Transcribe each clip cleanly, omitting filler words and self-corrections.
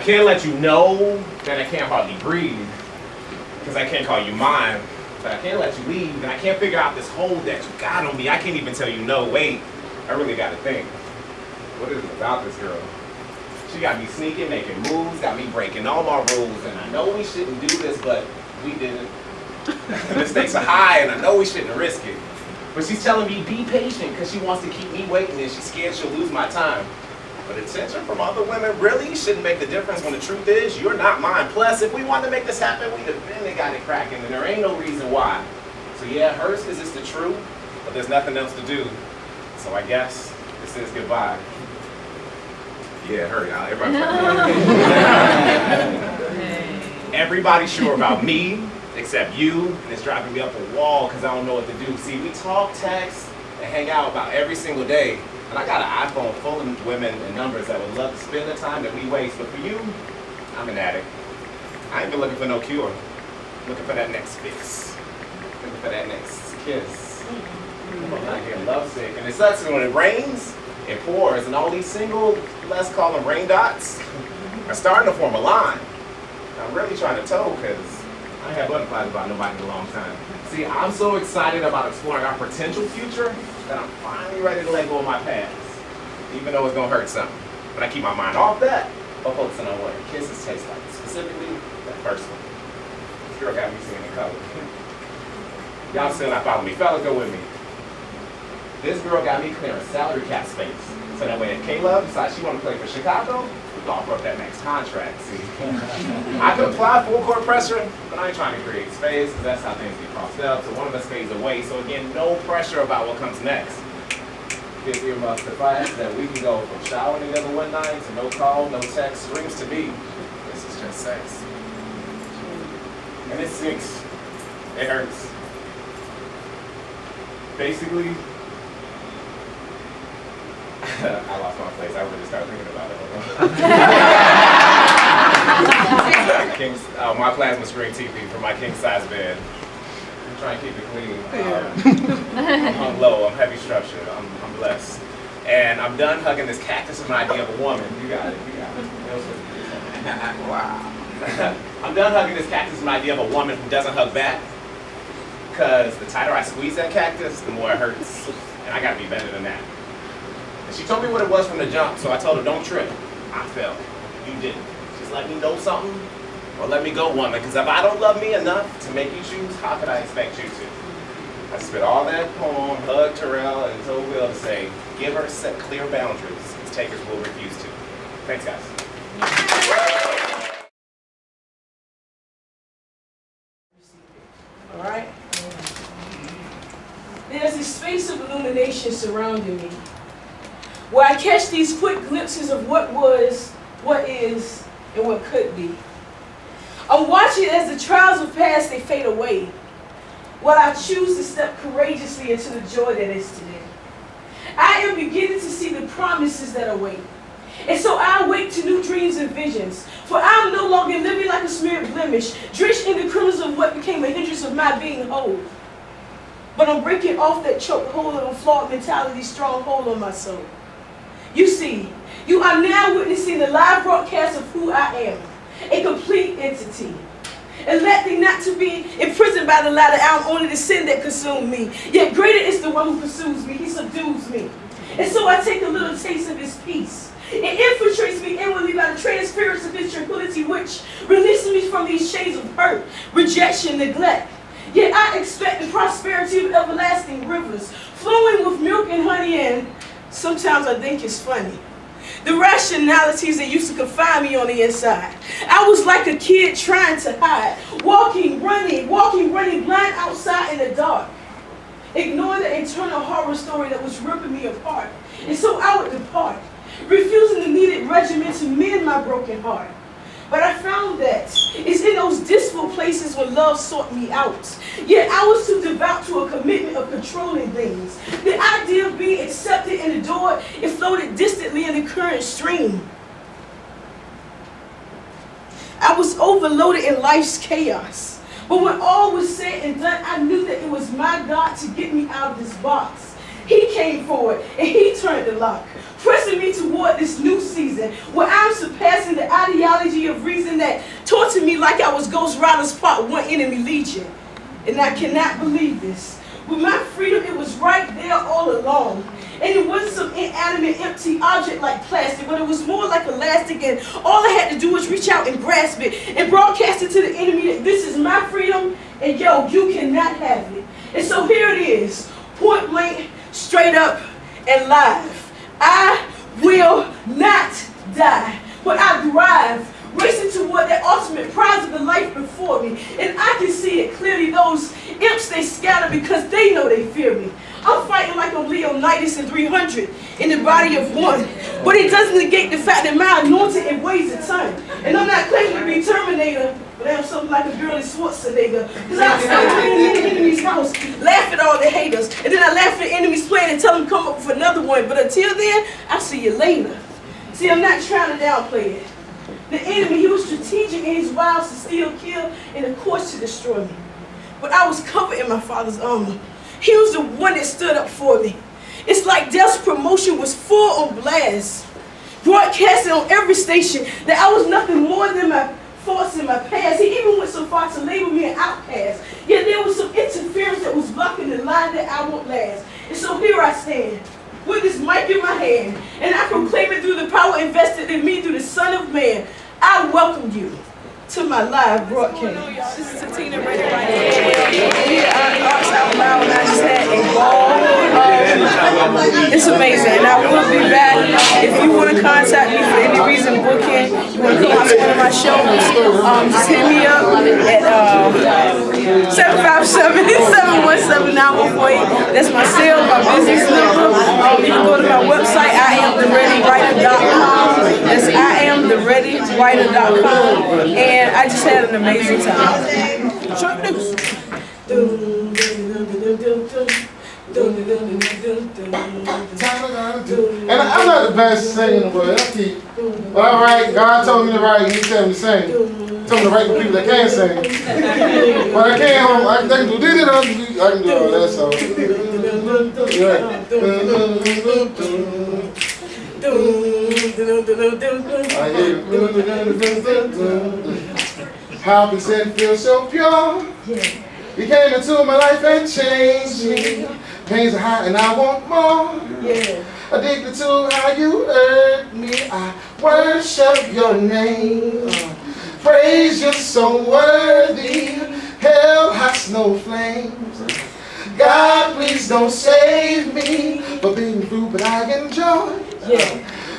can't let you know that I can't hardly breathe, because I can't call you mine. But I can't let you leave, and I can't figure out this hold that you got on me. I can't even tell you no. Wait, I really gotta think. What is it about this girl? She got me sneaking, making moves, got me breaking all my rules, and I know we shouldn't do this, but we didn't. The stakes are high, and I know we shouldn't risk it. But she's telling me be patient, because she wants to keep me waiting, and she's scared she'll lose my time. But attention from other women really shouldn't make the difference when the truth is you're not mine. Plus, if we wanted to make this happen, we'd have been got it cracking, and there ain't no reason why. So yeah, it hurts because it's the truth, but there's nothing else to do. So I guess this is goodbye. Yeah, it hurt. Everybody's sure about me, except you, and it's driving me up a wall because I don't know what to do. See, we talk, text, and hang out about every single day. And I got an iPhone full of women and numbers that would love to spend the time that we waste. But for you, I'm an addict. I ain't been looking for no cure. Looking for that next fix. Looking for that next kiss. I'm not getting lovesick. And it sucks when it rains, it pours. And all these single, let's call them rain dots, are starting to form a line. I'm really trying to toe because I ain't had butterflies about nobody in a long time. See, I'm so excited about exploring our potential future that I'm finally ready to let go of my past, even though it's gonna hurt something. But I keep my mind off that, but focusing on what kisses taste like, specifically that first one. This girl got me seeing in color. Y'all still not following me. Fellas, go with me. This girl got me clearing salary cap space. So that way if Caleb decides she wanna play for Chicago, we can offer up that next contract, see? I can apply full court pressure, but I ain't trying to create space, because that's how things get crossed up. So one of us fades away. So again, no pressure about what comes next. Give earmuffs to class that we can go from showering together one night to no call, no text, screams to me. This is just sex. And it sinks. It hurts. Basically, I lost my place. I really started thinking about it. My plasma screen TV for my king size bed. I'm trying to keep it clean. I'm hung low. I'm heavy structured. I'm blessed. And I'm done hugging this cactus as an idea of a woman. You got it. You got it. Wow. I'm done hugging this cactus as an idea of a woman who doesn't hug back. Because the tighter I squeeze that cactus, the more it hurts. And I gotta be better than that. And she told me what it was from the jump, so I told her, don't trip. I fell. You didn't. Just let me know something, or let me go, woman. Because if I don't love me enough to make you choose, how could I expect you to? I spit all that poem, hugged Terrell, and told Will to say, give her set clear boundaries, because takers will refuse to. Thanks, guys. All right? There's this space of illumination surrounding me, where I catch these quick glimpses of what was, what is, and what could be. I'm watching as the trials of past, they fade away, while I choose to step courageously into the joy that is today. I am beginning to see the promises that await. And so I awake to new dreams and visions, for I'm no longer living like a smeared blemish, drenched in the crimson of what became a hindrance of my being whole. But I'm breaking off that choke hold of a flawed mentality, stronghold on my soul. You see, you are now witnessing the live broadcast of who I am, a complete entity. Electing not to be imprisoned by the latter, I'm only the sin that consumed me. Yet greater is the one who pursues me, he subdues me. And so I take a little taste of his peace. It infiltrates me inwardly by the transference of his tranquility, which releases me from these chains of hurt, rejection, neglect. Yet I expect the prosperity of everlasting rivers, flowing with milk and honey, and sometimes I think it's funny. The rationalities that used to confine me on the inside. I was like a kid trying to hide, walking, running, blind outside in the dark, ignoring the internal horror story that was ripping me apart. And so I would depart, refusing the needed regimen to mend my broken heart. But I found that it's in those dismal places when love sought me out. Yet I was too devout to a commitment of controlling things. The idea of being accepted and adored, it floated distantly in the current stream. I was overloaded in life's chaos. But when all was said and done, I knew that it was my God to get me out of this box. He came came forward and he turned the lock, pressing me toward this new season where I'm surpassing the ideology of reason that tortured me like I was Ghost Rider's Part 1 Enemy Legion. And I cannot believe this. With my freedom, it was right there all along. And it wasn't some inanimate, empty object like plastic, but it was more like elastic, and all I had to do was reach out and grasp it and broadcast it to the enemy that this is my freedom, and yo, you cannot have it. And so here it is, point blank, straight up, and live. I will not die, but I thrive, racing toward that ultimate prize of the life before me. And I can see it clearly. Those imps, they scatter because they know they fear me. I'm fighting like I'm Leonidas in 300 in the body of one. But it doesn't negate the fact that my anointing it weighs a ton. And I'm not claiming to be Terminator, but I'm something like a girly Schwarzenegger. Because I stand in the enemy's house, laugh at all the haters. And then I laugh at enemies playing and tell them come up with another one. But until then, I'll see you later. See, I'm not trying to downplay it. The enemy, he was strategic in his wiles to steal, kill, and of course to destroy me. But I was covered in my Father's armor. He was the one that stood up for me. It's like Death's promotion was full on blast, broadcasting on every station that I was nothing more than my faults in my past. He even went so far to label me an outcast. Yet there was some interference that was blocking the line that I won't last. And so here I stand, with this mic in my hand, and I proclaim it through the power invested in me through the Son of Man. I welcome you to my live broadcast. This is Tatina ready right here. We are Arts Out Loud, and I just had a ball. It's amazing, and I will be back. If you want to contact me for any reason, booking, you want to come out to one of my shows, just hit me up at 757-717-9148. That's my cell, my business number. You can go to my website, IamTheReadyWriter.com. That's IamTheReadyWriter.com. And I just had an amazing time. Short news. And I'm not the best singer in the world. But I write, God told me to write, He told me to sing. He told me to write for people that can't sing. But I can't, I can do this, I can do all that, so. How can sin feel so pure? You came into my life and changed me. Pains are high and I want more. Addicted to how you hurt me. I worship your name. Praise you so worthy. Hell has no flames. God, please don't save me for being through, but I enjoy.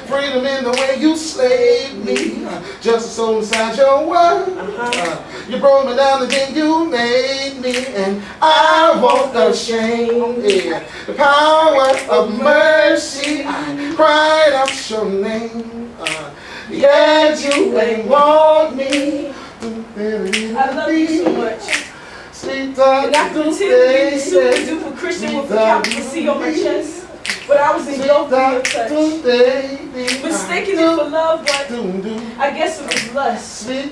Freedom in the way you slaved me, just a soul inside your word. You broke me down and then you made me, and I won't ashamed. The power of mercy, I cried out your name. Yet you ain't want me. I love you so much. Sweet And I pretend to be the super duper Christian with a capital C on my chest. But I was engulfed in your touch. Mistaking it for love, but I guess it was lust. It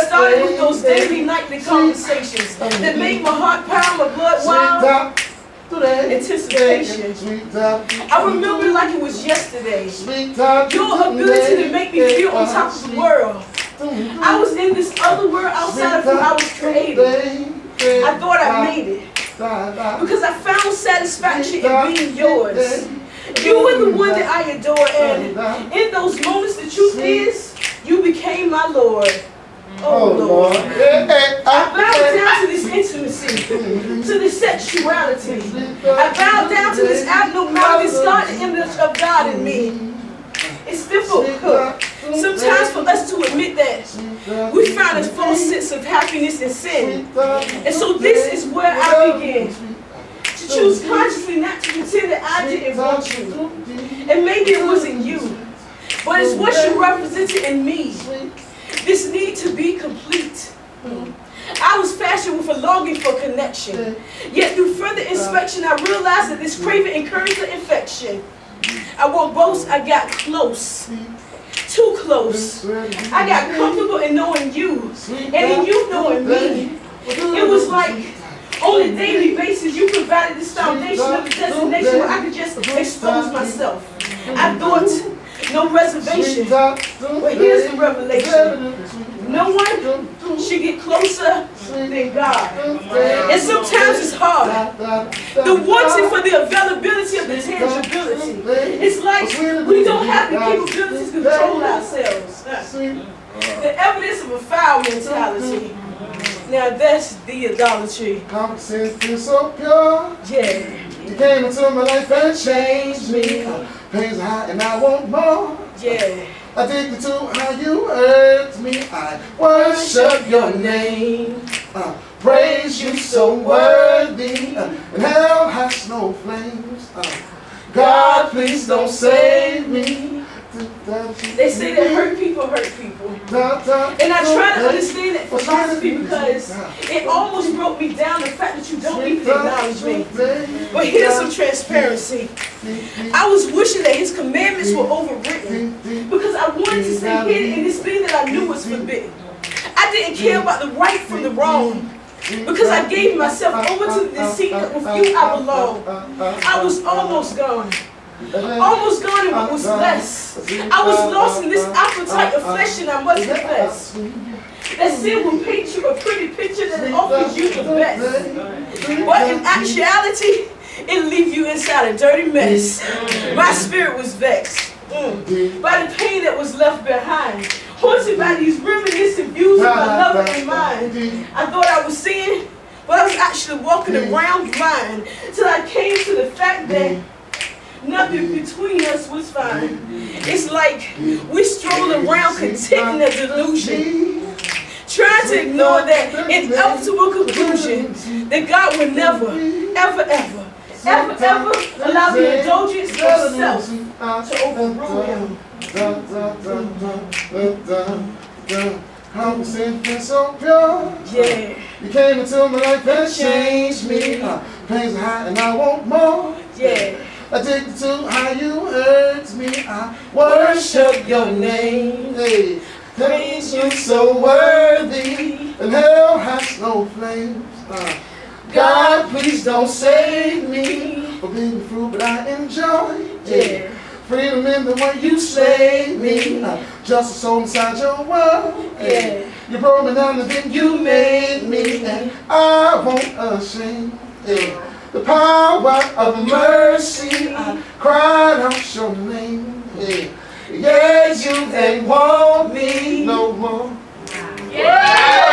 started with those daily nightly conversations that made my heart pound, my blood wild. Anticipation. I remember it like it was yesterday. Your ability to make me feel on top of the world. I was in this other world outside of who I was created. I thought I made it. Because I found satisfaction in being yours. You were the one that I adore, and in those moments, the truth is, you became my Lord. Oh Lord. I bowed down to this intimacy, to this sexuality. I bowed down to this abnormality, scarred the image of God in me. It's difficult sometimes for us to admit that we found a false sense of happiness in sin. And so this is where I begin. To choose consciously not to pretend that I didn't want you. And maybe it wasn't you, but it's what you represented in me. This need to be complete. I was fashioned with a longing for connection. Yet through further inspection, I realized that this craving encouraged the infection. I won't boast, I got close. Too close. I got comfortable in knowing you, and in you knowing me. It was like On a daily basis, you provided this foundation of the destination where I could just expose myself. I thought no reservation, but here's the revelation. No one should get closer than God. And sometimes it's hard. The wanting for the availability of the tangibility. It's like we don't have the capabilities to control ourselves. The evidence of a foul mentality. Now that's the idolatry. Common sense feels so pure. Yeah. You came into my life and changed me. Pains are high and I want more. Yeah. Addicted to how you hurt me. I worship your name. Praise you so worthy. And hell has no flames. God, please don't save me. They say that hurt people hurt people. And I try to understand that philosophy because it almost broke me down the fact that you don't even acknowledge me. But here's some transparency. I was wishing that his commandments were overwritten because I wanted to stay hidden in this thing that I knew was forbidden. I didn't care about the right from the wrong because I gave myself over to the deceit that with you I belong. I was almost gone. Almost gone in what was less. I was lost in this appetite of flesh, and I must confess that sin will paint you a pretty picture that it offers you the best. But in actuality, it'll leave you inside a dirty mess. My spirit was vexed by the pain that was left behind, haunted by these reminiscent views of my lover in mind. I thought I was seeing, but I was actually walking around blind till I came to the fact that nothing between us was fine. It's like we stroll around content in a delusion, trying to ignore that inevitable conclusion that God will never, ever, ever, ever, ever allow the indulgence of self to overrule him. Common sense feels so pure. Yeah. You came into my life and changed me. Pains are high and I want more. Yeah. Addicted to how you hurt me. I worship your name. Hey, praise you so worthy. And hell has no flames. God, please don't save me. Forbidden fruit, but I enjoy. Yeah. Freedom in the way you slayed me. Just a soul inside your world. Yeah. You broke me down and then you made me. And I won't ashamed. The power of mercy, I cried out your name. Yeah, you ain't want me no more. Yeah.